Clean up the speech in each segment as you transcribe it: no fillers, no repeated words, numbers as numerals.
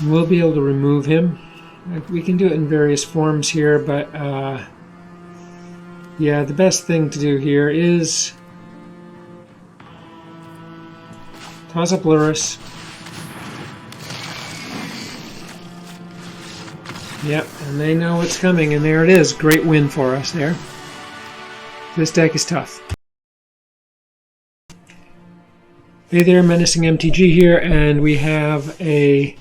We'll be able to remove him. We can do it in various forms here, but yeah, the best thing to do here is toss up Lurrus. Yep, and they know what's coming, and there it is. Great win for us there. This deck is tough. Hey there, Menacing MTG here, and we have a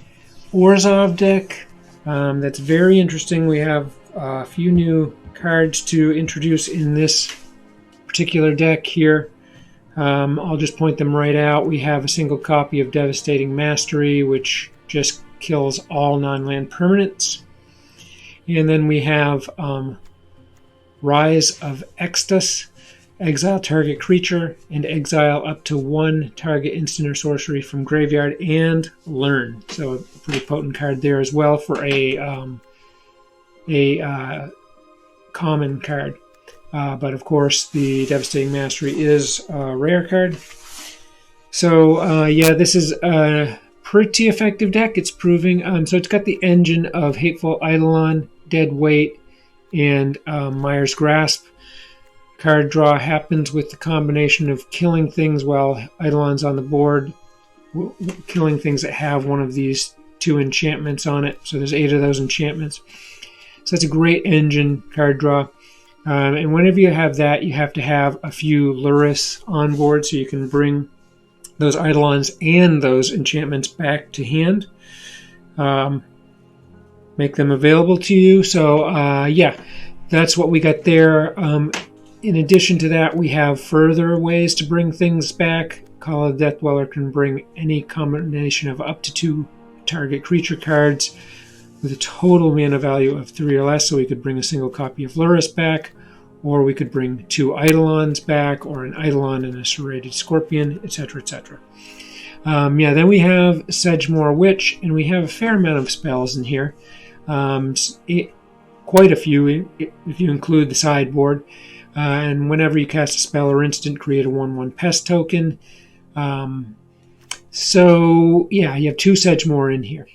Orzhov deck that's very interesting. We have a few new cards to introduce in this particular deck here. I'll just point them right out. We have a single copy of Devastating Mastery, which just kills all non-land permanents. And then we have Rise of Extus. Exile target creature and exile up to one target instant or sorcery from graveyard and learn. So a pretty potent card there as well for a common card. But of course, the Devastating Mastery is a rare card. So yeah, this is a pretty effective deck. It's proving. So it's got the engine of Hateful Eidolon, Dead Weight, and Mire's Grasp. Card draw happens with the combination of killing things while Eidolon's on the board, killing things that have one of these two enchantments on it. So there's 8 of those enchantments. So that's a great engine card draw. And whenever you have that, you have to have a few Lurrus on board so you can bring those Eidolons and those enchantments back to hand. Make them available to you. So yeah, that's what we got there. In addition to that, we have further ways to bring things back. Call of Death Dweller can bring any combination of up to 2 target creature cards with a total mana value of 3 or less. So we could bring a single copy of Lurrus back, or we could bring 2 Eidolons back, or an Eidolon and a Serrated Scorpion, etc., etc. Yeah, then we have Sedgemoor Witch, and we have a fair amount of spells in here. Quite a few, if you include the sideboard. And whenever you cast a spell or instant, create a 1/1 pest token. So, yeah, you have 2 Sedgemoor in here.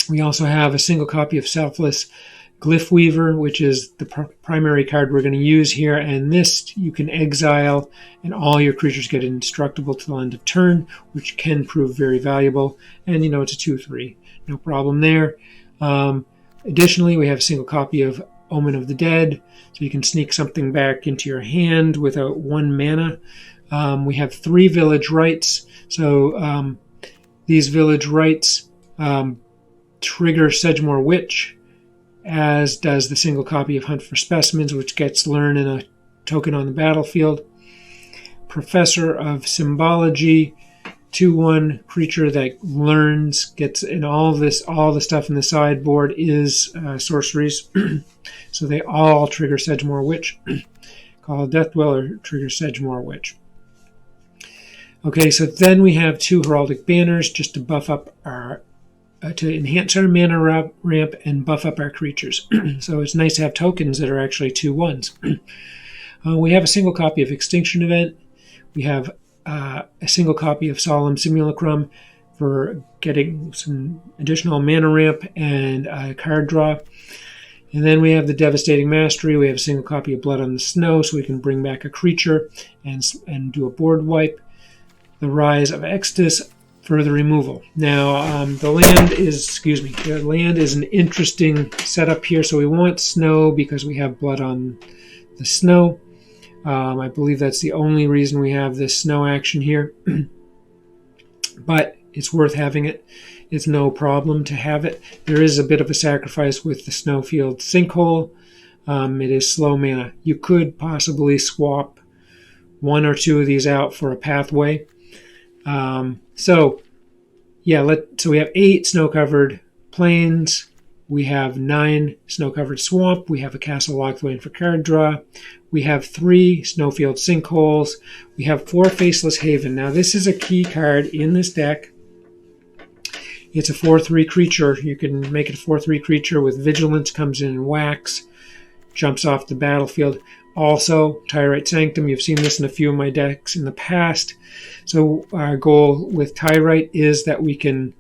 We also have a single copy of Selfless Glyph Weaver, which is the primary card we're going to use here. And this you can exile, and all your creatures get indestructible till the end of turn, which can prove very valuable. And, you know, it's a 2/3. No problem there. Additionally, we have a single copy of Omen of the Dead, so you can sneak something back into your hand without 1 mana. We have 3 Village Rites, so these Village Rites trigger Sedgemoor Witch, as does the single copy of Hunt for Specimens, which gets Learn and a token on the battlefield. Professor of Symbology, 2/1 creature that learns, gets, and all the stuff in the sideboard is sorceries. So they all trigger Sedgemoor Witch. Call Death Dweller triggers Sedgemoor Witch. Okay, so then we have 2 Heraldic Banners just to buff up our, to enhance our mana ramp and buff up our creatures. So it's nice to have tokens that are actually 2/1s. We have a single copy of Extinction Event. We have a single copy of Solemn Simulacrum for getting some additional mana ramp and card draw. And then we have the Devastating Mastery. We have a single copy of Blood on the Snow, so we can bring back a creature and do a board wipe. The Rise of Extus for the removal. Now, the land is an interesting setup here. So we want snow because we have Blood on the Snow. I believe that's the only reason we have this snow action here. But it's worth having it. It's no problem to have it. There is a bit of a sacrifice with the Snowfield Sinkhole. It is slow mana. You could possibly swap 1 or 2 of these out for a pathway. So we have 8 snow-covered plains. We have 9 snow-covered swamp. We have a castle locked away for card draw. We have 3 Snowfield Sinkholes. We have 4 Faceless Haven. Now, this is a key card in this deck. It's a 4/3 creature. You can make it a 4/3 creature with Vigilance, comes in and whacks, jumps off the battlefield. Also, Tyrite Sanctum. You've seen this in a few of my decks in the past. So our goal with Tyrite is that we can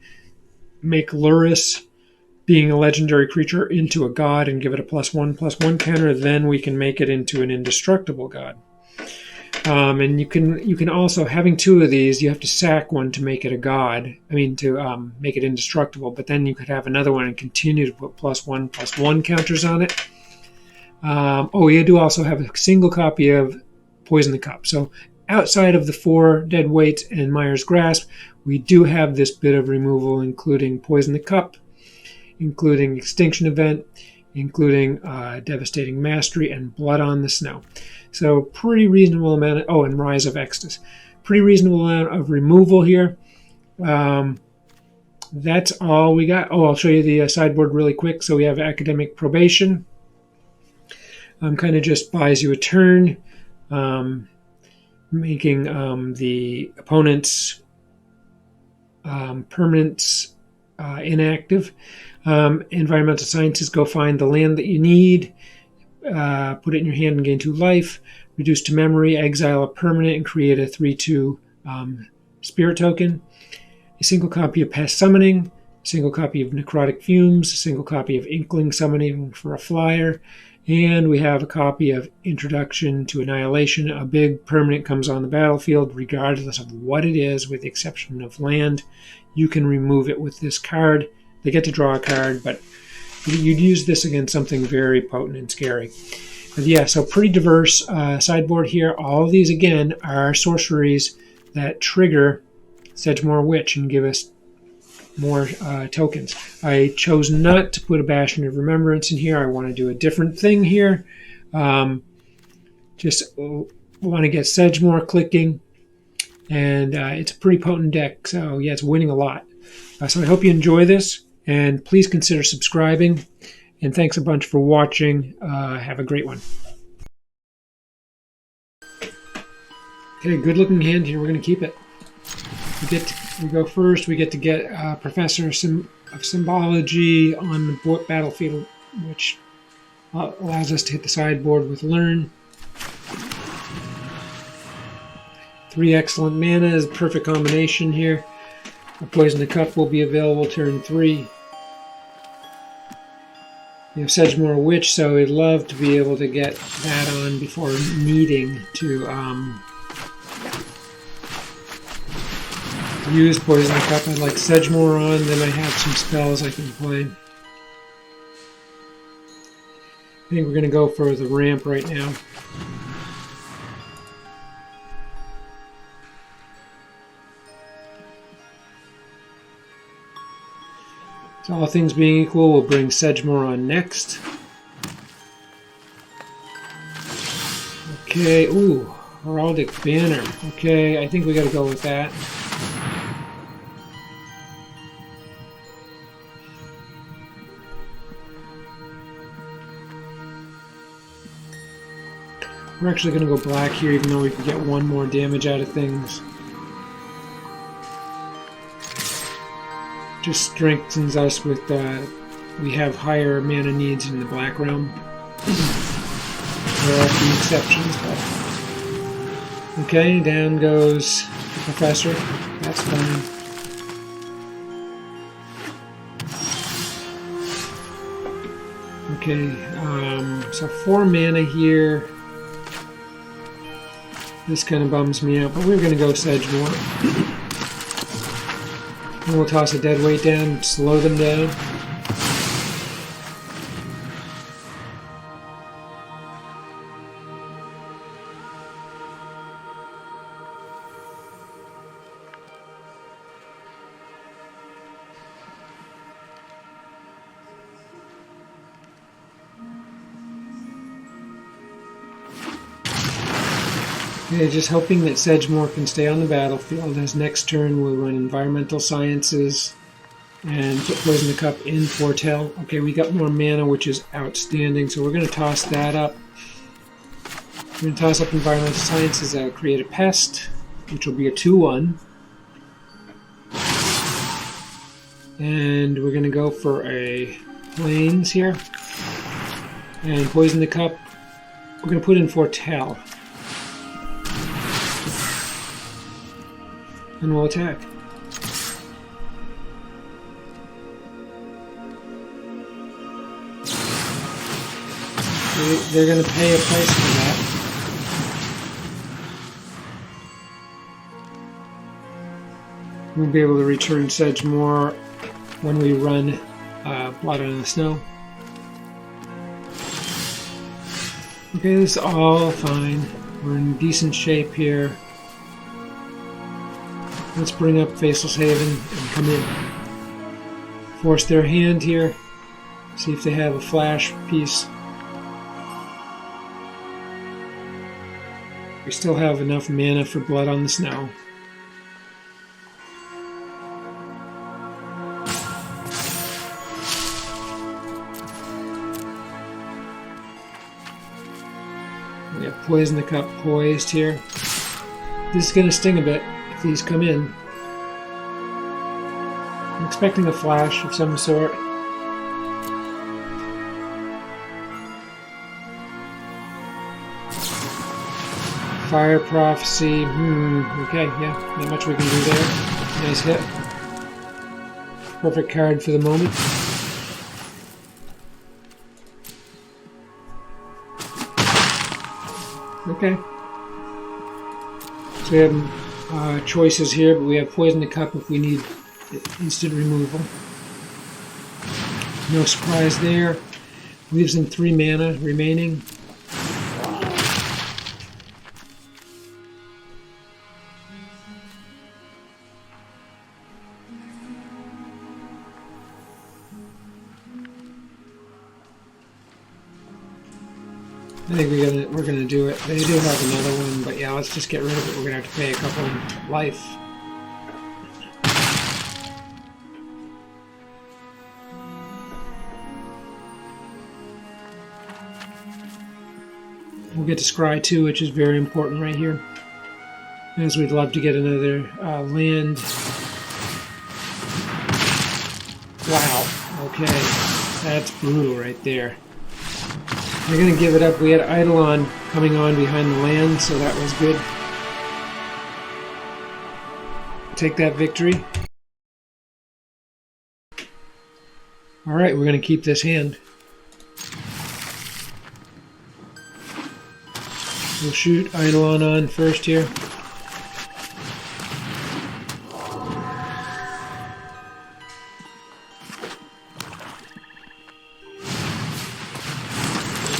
make Luris, being a legendary creature, into a god and give it a +1/+1 counter, then we can make it into an indestructible god. And you can also, having two of these, you have to sack one to make it a god. I mean, to make it indestructible. But then you could have another one and continue to put +1/+1 counters on it. You do also have a single copy of Poison the Cup. So outside of the 4 dead weights and Mire's Grasp, we do have this bit of removal, including Poison the Cup, including Extinction Event, including Devastating Mastery, and Blood on the Snow. So pretty reasonable amount of, and Rise of Extus. Pretty reasonable amount of removal here. That's all we got. I'll show you the sideboard really quick. So we have Academic Probation. Kind of just buys you a turn, making the opponent's permanents inactive. Environmental Sciences, go find the land that you need, put it in your hand and gain 2 life, reduce to memory, exile a permanent, and create a 3/2 spirit token. A single copy of Pest Summoning, a single copy of Necrotic Fumes, a single copy of Inkling Summoning for a flyer, and we have a copy of Introduction to Annihilation. A big permanent comes on the battlefield, regardless of what it is, with the exception of land. You can remove it with this card. They get to draw a card, but you'd use this against something very potent and scary. But yeah, so pretty diverse sideboard here. All of these, again, are sorceries that trigger Sedgemoor Witch and give us more tokens. I chose not to put a Bastion of Remembrance in here. I want to do a different thing here. Just want to get Sedgemoor clicking, and it's a pretty potent deck. So yeah, it's winning a lot. So I hope you enjoy this, and please consider subscribing. And thanks a bunch for watching. Have a great one. Okay, good looking hand here. We're going to keep it. We go first. We get to get Professor of Symbology on the battlefield, which allows us to hit the sideboard with Learn. 3 excellent mana is a perfect combination here. A Poison the Cup will be available turn 3. You have Sedgemoor Witch, so we'd love to be able to get that on before needing to use Poison the Cup. I'd like Sedgemoor on, then I have some spells I can play. I think we're going to go for the ramp right now. So all things being equal, we'll bring Sedgemoor on next. Okay, ooh, Heraldic Banner. Okay, I think we got to go with that. We're actually going to go black here, even though we can get 1 more damage out of things. Just strengthens us with, we have higher mana needs in the black realm. There are a few exceptions, but... Okay, down goes the Professor. That's fine. Okay, so 4 mana here. This kind of bums me out, but we're going to go Sedgemoor. And we'll toss a dead weight down, slow them down. Okay, just hoping that Sedgemoor can stay on the battlefield. His next turn we'll run Environmental Sciences and put Poison the Cup in Foretell. Okay, we got more mana, which is outstanding, so we're going to toss that up. We're going to toss up Environmental Sciences, create a Pest, which will be a 2/1. And we're going to go for a Plains here. And Poison the Cup, we're going to put in Foretell. And we'll attack. They're going to pay a price for that. We'll be able to return Sedge more when we run Blood on the Snow. Okay, this is all fine. We're in decent shape here. Let's bring up Faceless Haven and come in. Force their hand here. See if they have a flash piece. We still have enough mana for Blood on the Snow. We have Poison the Cup poised here. This is going to sting a bit if these come in. I'm expecting a flash of some sort. Fire Prophecy. Okay, yeah, not much we can do there. Nice hit. Perfect card for the moment. Okay. So we have choices here, but we have Poison the Cup if we need instant removal. No surprise there. Leaves him 3 mana remaining. I think we're gonna do it. They do have another one, but yeah, let's just get rid of it. We're gonna have to pay a couple life. We'll get to Scry 2, which is very important right here, as we'd love to get another land. Wow. Okay, that's brutal right there. We're going to give it up. We had Eidolon coming on behind the land, so that was good. Take that victory. Alright, we're going to keep this hand. We'll shoot Eidolon on first here.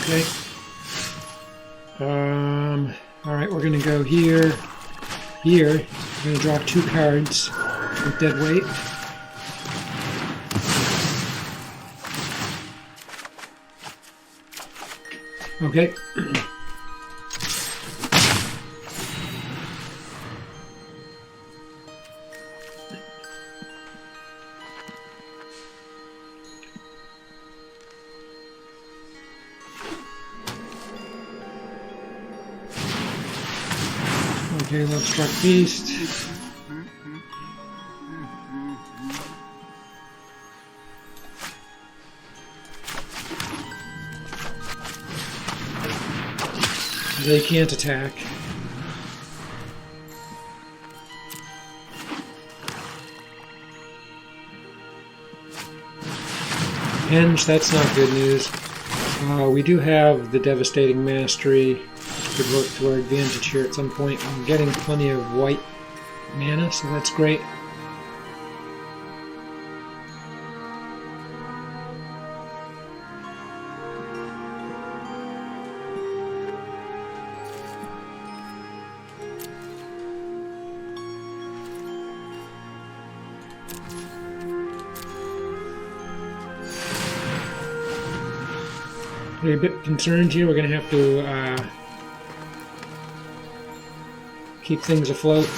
Okay. Alright, we're going to go here. Here. We're going to draw 2 cards with dead weight. Okay. Okay, let's struck beast. They can't attack. Henge, that's not good news. We do have the Devastating Mastery, which could work to our advantage here at some point. I'm getting plenty of white mana, so that's great. We're a bit concerned here. We're going to have to keep things afloat.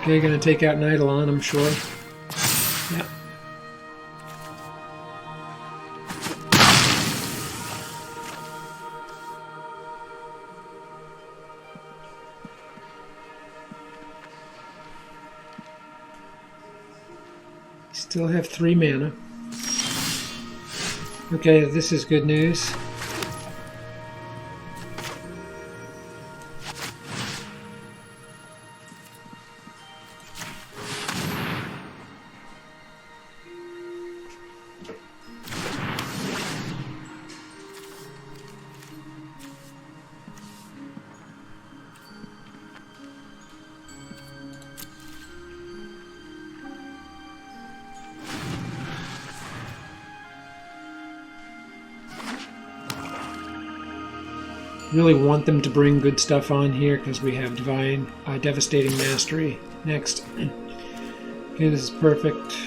Okay, going to take out an Eidolon, I'm sure. Yeah. Still have 3 mana. Okay, this is good news. Really want them to bring good stuff on here because we have Divine Devastating Mastery next. Okay, this is perfect.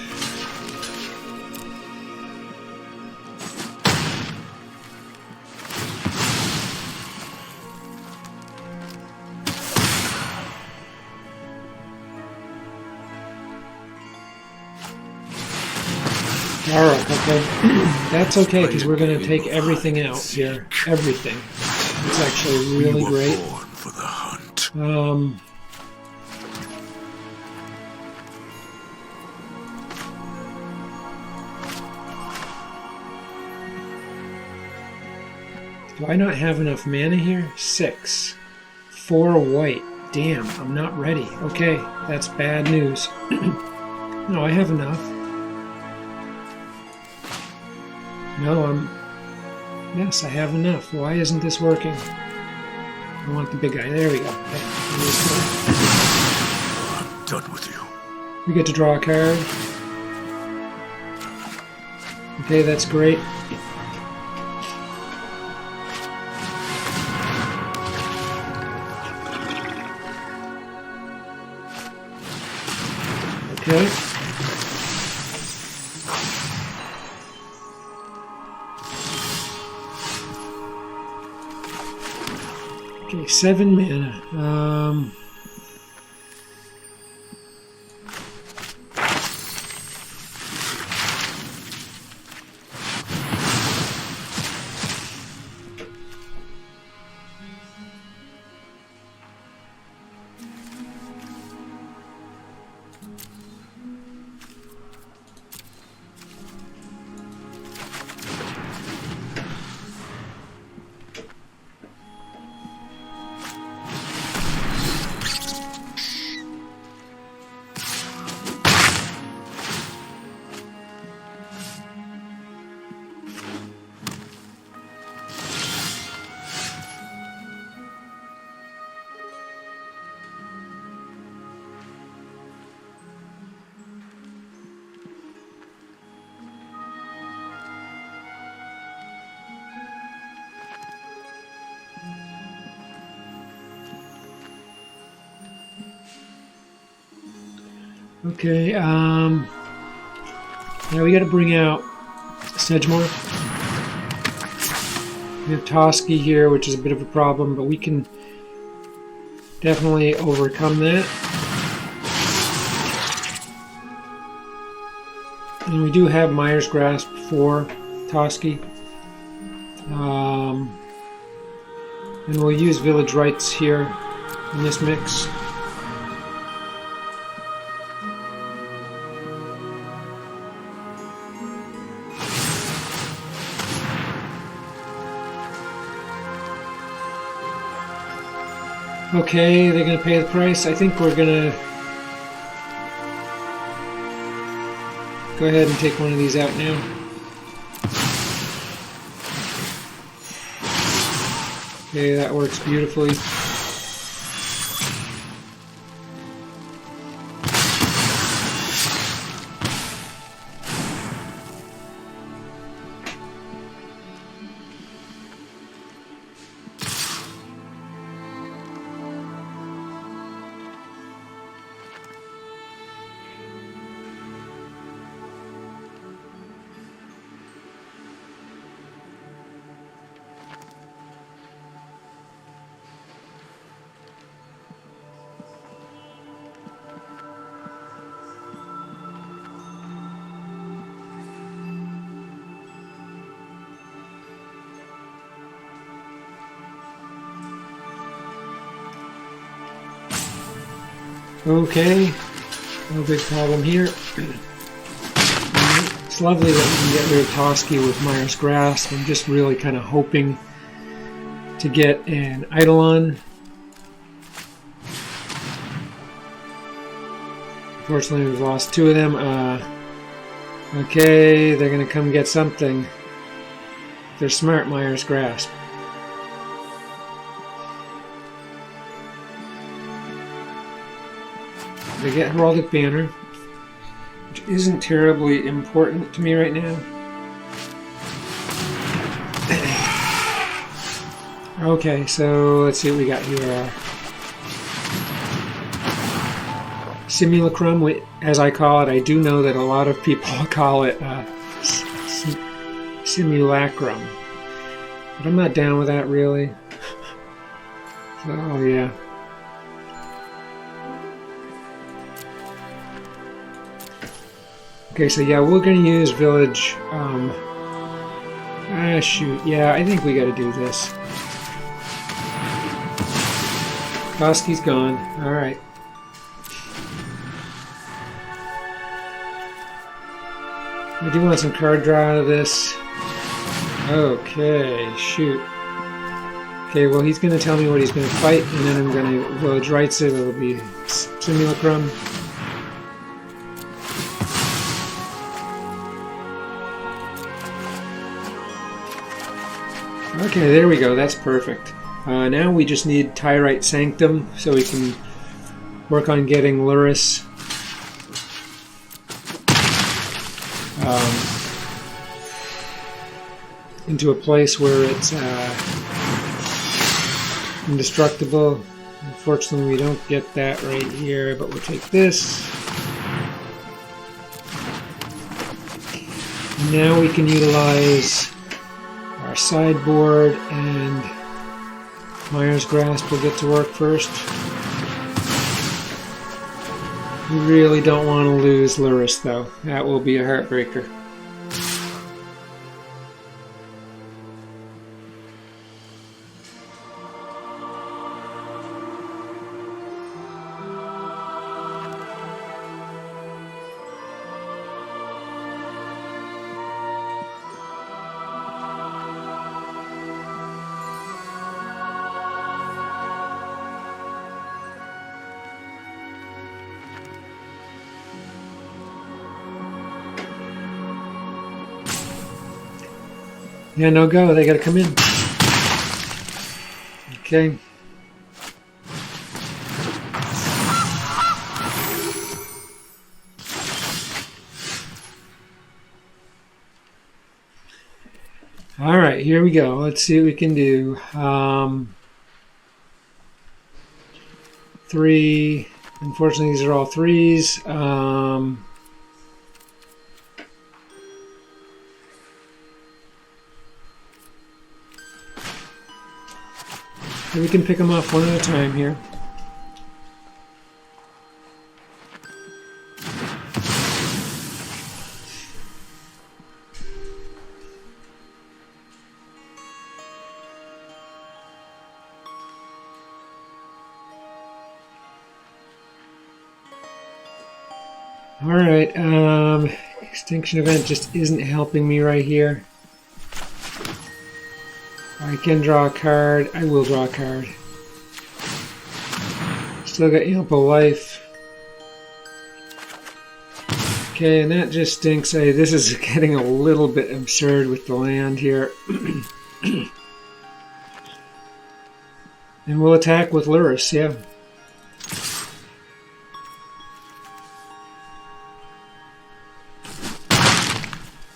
Alright, okay. That's okay, because we're going to take everything out here. Everything. It's actually really great. For the hunt. Do I not have enough mana here? 6. 4 white. Damn, I'm not ready. Okay, that's bad news. No, I have enough. No, yes, I have enough. Why isn't this working? I want the big guy. There we go. Okay. I'm done with you. We get to draw a card. Okay, that's great. Okay. Okay, 7 mana. Okay, now we gotta bring out Sedgemoor. We have Toski here, which is a bit of a problem, but we can definitely overcome that. And we do have Mire's Grasp for Toski. And we'll use Village Rites here in this mix. Okay, they're going to pay the price. I think we're going to go ahead and take one of these out now. Okay, that works beautifully. Okay, no big problem here. It's lovely that we can get rid of Toski with Mire's Grasp. I'm just really kind of hoping to get an Eidolon. Unfortunately, we've lost 2 of them. Okay, they're going to come get something. They're smart, Mire's Grasp. They get Heraldic Banner, which isn't terribly important to me right now. Okay, so let's see what we got here. Simulacrum, as I call it. I do know that a lot of people call it simulacrum, but I'm not down with that really. So yeah. Okay, so yeah, we're going to use village. Shoot, yeah, I think we got to do this. Koski's gone. All right. I do want some card draw out of this. Okay, shoot. Okay, well, he's going to tell me what he's going to fight, and then I'm going to village rights it. It'll be Simulacrum. Okay, there we go. That's perfect. Now we just need Tyrite Sanctum so we can work on getting Luris into a place where it's indestructible. Unfortunately, we don't get that right here, but we'll take this. Now we can utilize our sideboard, and Myers Grasp will get to work first. We really don't want to lose Luris, though. That will be a heartbreaker. Yeah, no go. They gotta come in. Okay. All right, here we go. Let's see what we can do. 3. Unfortunately, these are all 3s. We can pick them off one at a time here. All right, Extinction Event just isn't helping me right here. I can draw a card. I will draw a card. Still got ample life. Okay, and that just stinks. This is getting a little bit absurd with the land here. And we'll attack with Luris, yeah.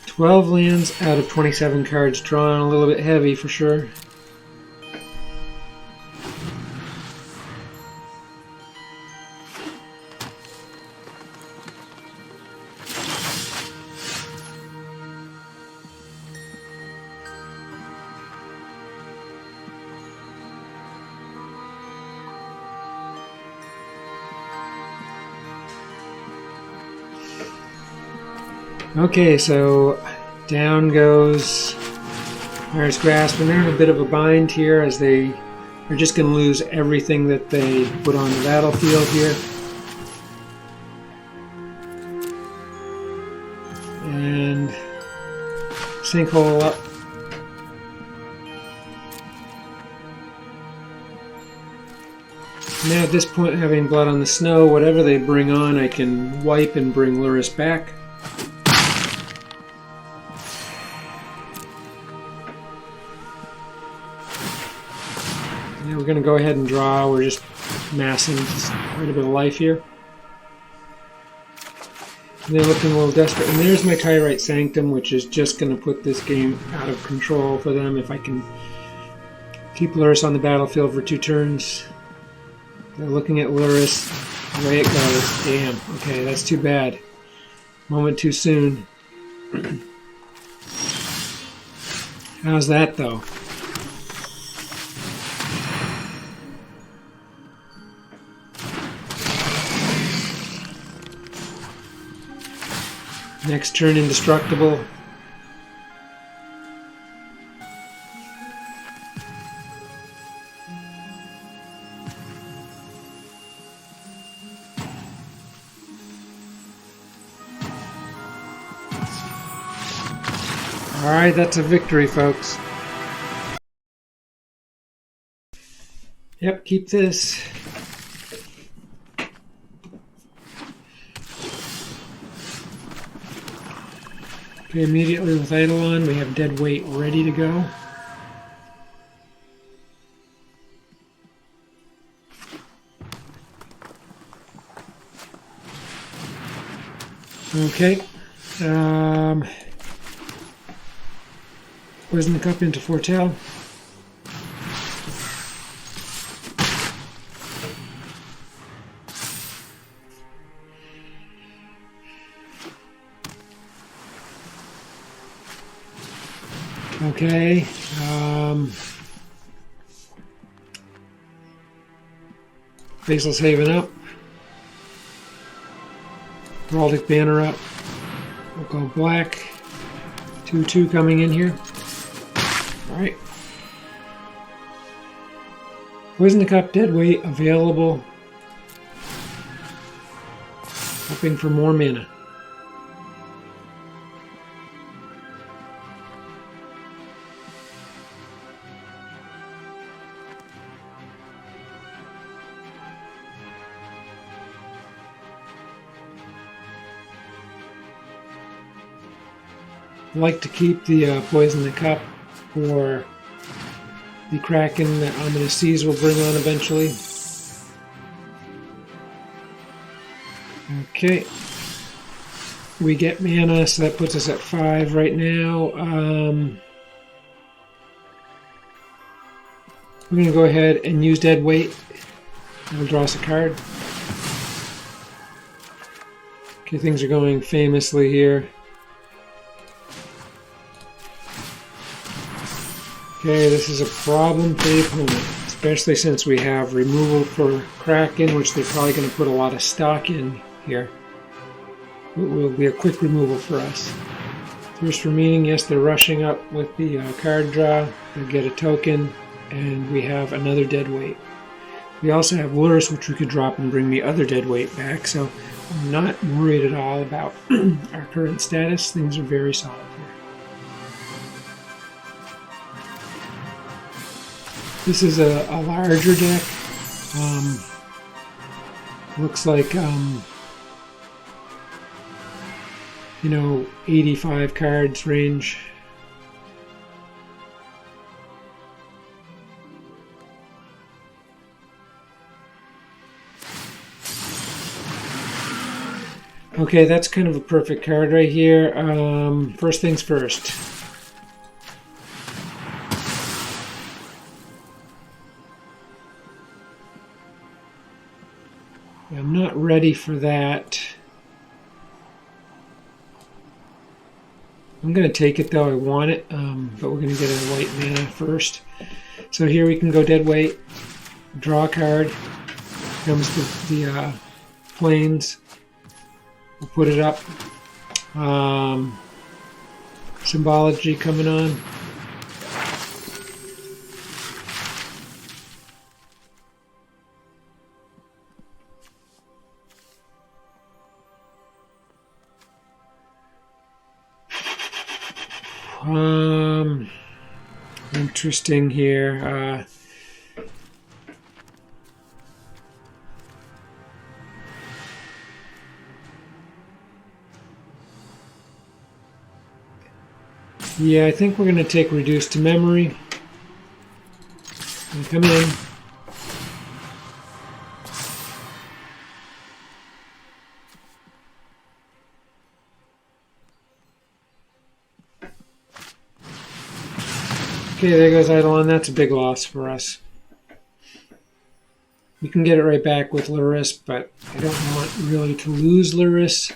$12 lands out of 27 cards drawn, a little bit heavy for sure. Okay, so down goes Myers Grasp, and they're in a bit of a bind here as they are just going to lose everything that they put on the battlefield here. And sinkhole up. Now at this point, having blood on the snow, whatever they bring on, I can wipe and bring Luris back. We're going to go ahead and draw. We're just massing quite a bit of life here. And they're looking a little desperate. And there's my Tyrite Sanctum, which is just going to put this game out of control for them if I can Keep Luris on the battlefield for 2 turns. They're looking at Luris. Away it goes. Damn. Okay, that's too bad. Moment too soon. How's that, though? Next turn, indestructible. Alright, that's a victory, folks. Yep, keep this. Okay, immediately with Eidolon, we have dead weight ready to go. Okay. Poison the cup into Foretell. Okay. Basil's Haven up. Heraldic Banner up. We'll go black. 2/2 coming in here. Alright. Poison the Cup, dead weight, available. Hoping for more mana. I like to keep the Poison the Cup for the Kraken that Ominous Seas will bring on eventually. Okay. We get mana, so that puts us at 5 right now. We're going to go ahead and use Dead Weight. That'll draw us a card. Okay, things are going famously here. Okay, this is a problem for the opponent, especially since we have removal for Kraken, which they're probably going to put a lot of stock in here. It will be a quick removal for us. Thirst for Meaning, yes, they're rushing up with the card draw. They'll get a token, and we have another dead weight. We also have Luris, which we could drop and bring the other dead weight back, so I'm not worried at all about our current status. Things are very solid here. This is a larger deck. Looks like, 85 cards range. Okay, that's kind of a perfect card right here. First things first. I'm not ready for that. I'm going to take it though, I want it, but we're going to get a white mana first. So here we can go dead weight, draw a card, comes the plains, we'll put it up. Symbology coming on. Interesting here. Yeah, I think we're going to take Reduced to Memory. And come in. Okay, there goes Eidolon. That's a big loss for us. We can get it right back with Luris, but I don't want really to lose Luris.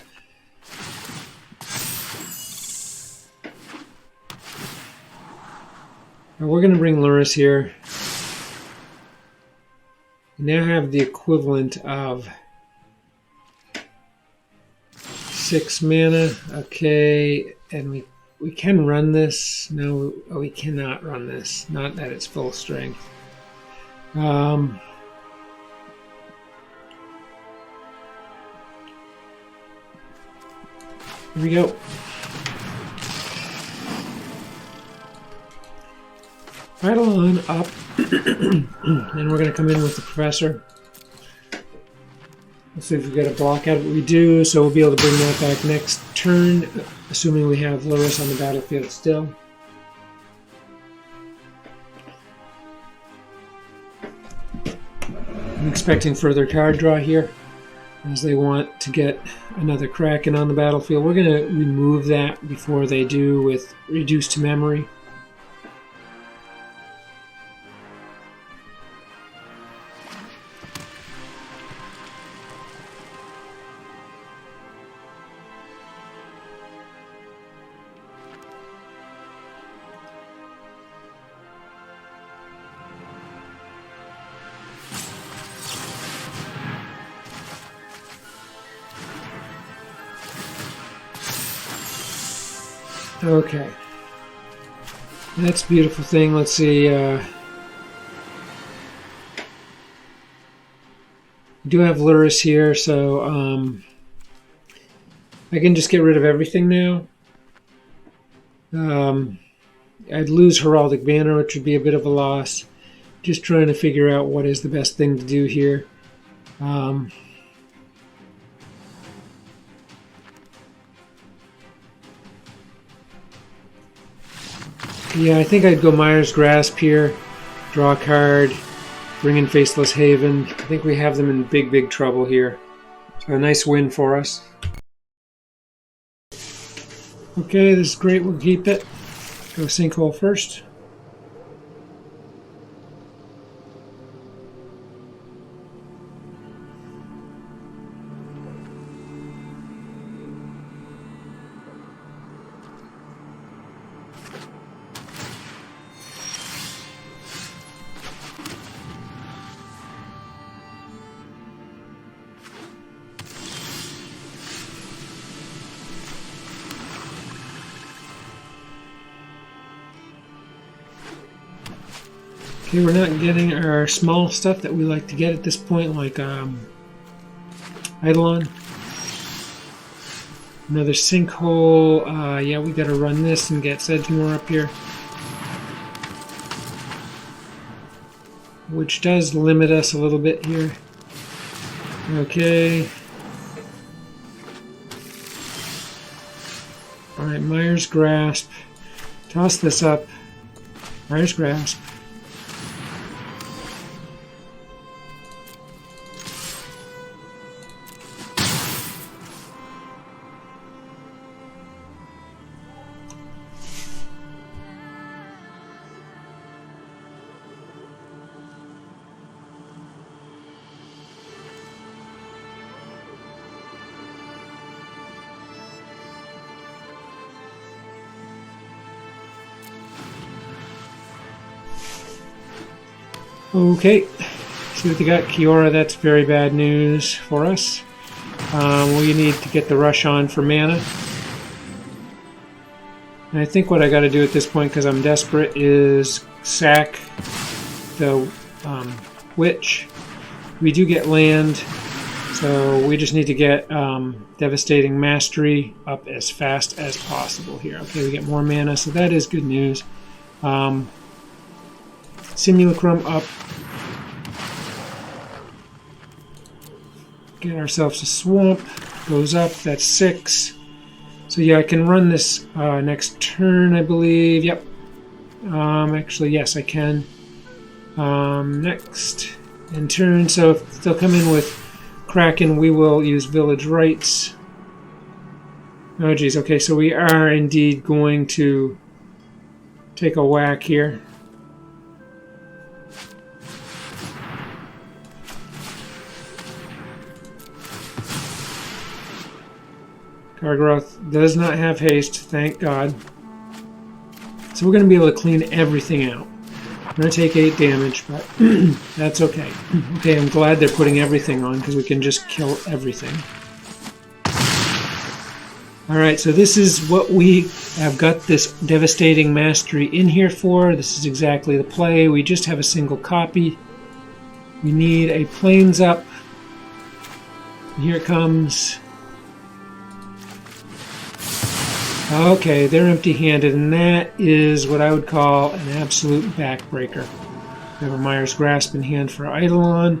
Now we're going to bring Luris here. We now have the equivalent of 6 mana. Okay, and we can run this. No, we cannot run this. Not at its full strength. Here we go. Eidolon up. And we're going to come in with the Professor. Let's see if we get a block out of it. We do, so we'll be able to bring that back next turn, assuming we have Luris on the battlefield still. I'm expecting further card draw here, as they want to get another Kraken on the battlefield. We're going to remove that before they do with Reduce to Memory. Okay. That's a beautiful thing. Let's see. We do have Luris here, so I can just get rid of everything now. I'd lose Heraldic Banner, which would be a bit of a loss. Just trying to figure out what is the best thing to do here. Yeah, I think I'd go Mire's Grasp here, draw a card, bring in Faceless Haven. I think we have them in big, big trouble here. So a nice win for us. Okay, this is great. We'll keep it. Go Sinkhole first. Okay, we're not getting our small stuff that we like to get at this point, like Eidolon. Another Sinkhole. Yeah, we got to run this and get Sedgemoor up here, which does limit us a little bit here. Okay. Alright, Mire's Grasp. Toss this up. Mire's Grasp. Okay, see what they got. Kiora, that's very bad news for us. We need to get the rush on for mana. And I think what I got to do at this point, because I'm desperate, is sack the Witch. We do get land, so we just need to get Devastating Mastery up as fast as possible here. Okay, we get more mana, so that is good news. Simulacrum up. Get ourselves a swamp. Goes up. That's 6. So yeah, I can run this next turn, I believe. Yep. Actually, yes, I can. Next in turn. So if they'll come in with Kraken, we will use Village Rites. Oh geez. Okay, so we are indeed going to take a whack here. Gargaroth does not have haste, thank God. So we're going to be able to clean everything out. I'm going to take 8 damage, but that's okay. Okay, I'm glad they're putting everything on because we can just kill everything. Alright, so this is what we have got this devastating mastery in here for. This is exactly the play. We just have a single copy. We need a planes up. Here it comes. Okay, they're empty-handed, and that is what I would call an absolute backbreaker. We have a Myers Grasp in hand for Eidolon.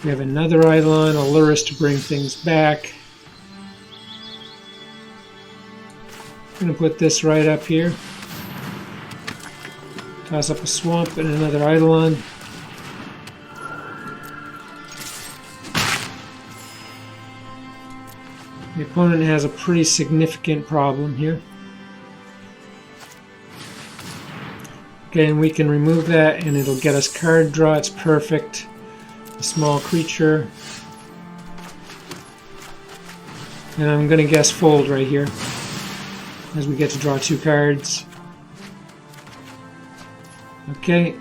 We have another Eidolon, a Lurrus to bring things back. I'm going to put this right up here. Toss up a Swamp and another Eidolon. The opponent has a pretty significant problem here. Okay, and we can remove that and it'll get us card draw. It's perfect. A small creature. And I'm going to guess fold right here as we get to draw 2 cards. Okay.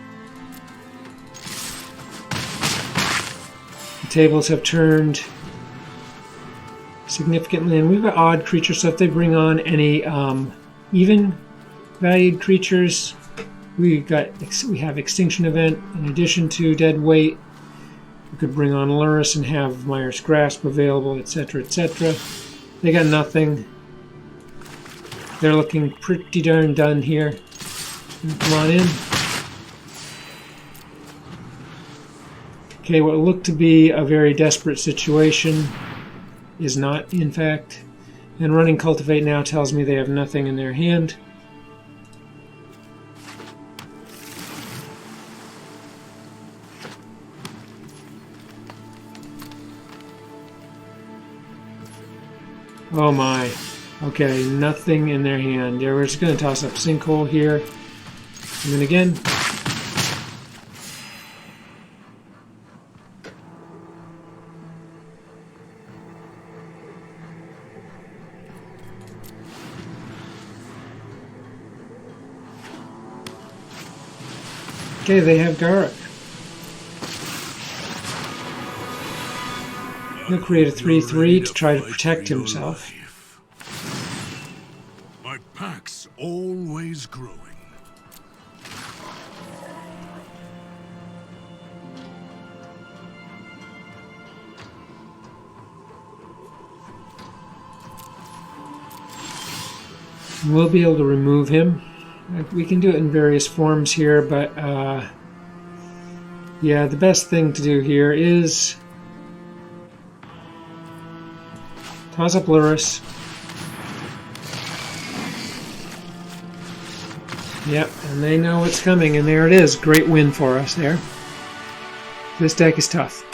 The tables have turned significantly, and we've got odd creatures, so if they bring on any even valued creatures, we have Extinction Event in addition to Dead Weight. We could bring on Lurrus and have Myers Grasp available, etc., etc. They got nothing. They're looking pretty darn done here. Come on in. Okay, what looked to be a very desperate situation is not, in fact. And running Cultivate now tells me they have nothing in their hand. Oh my. Okay, nothing in their hand. Yeah, we're just going to toss up Sinkhole here. And then again. Okay, they have Garruk. He'll create a 3/3 to try to protect himself. My pack's always growing. We'll be able to remove him. We can do it in various forms here, but yeah, the best thing to do here is toss up Lurrus. Yep, and they know what's coming, and there it is. Great win for us there. This deck is tough.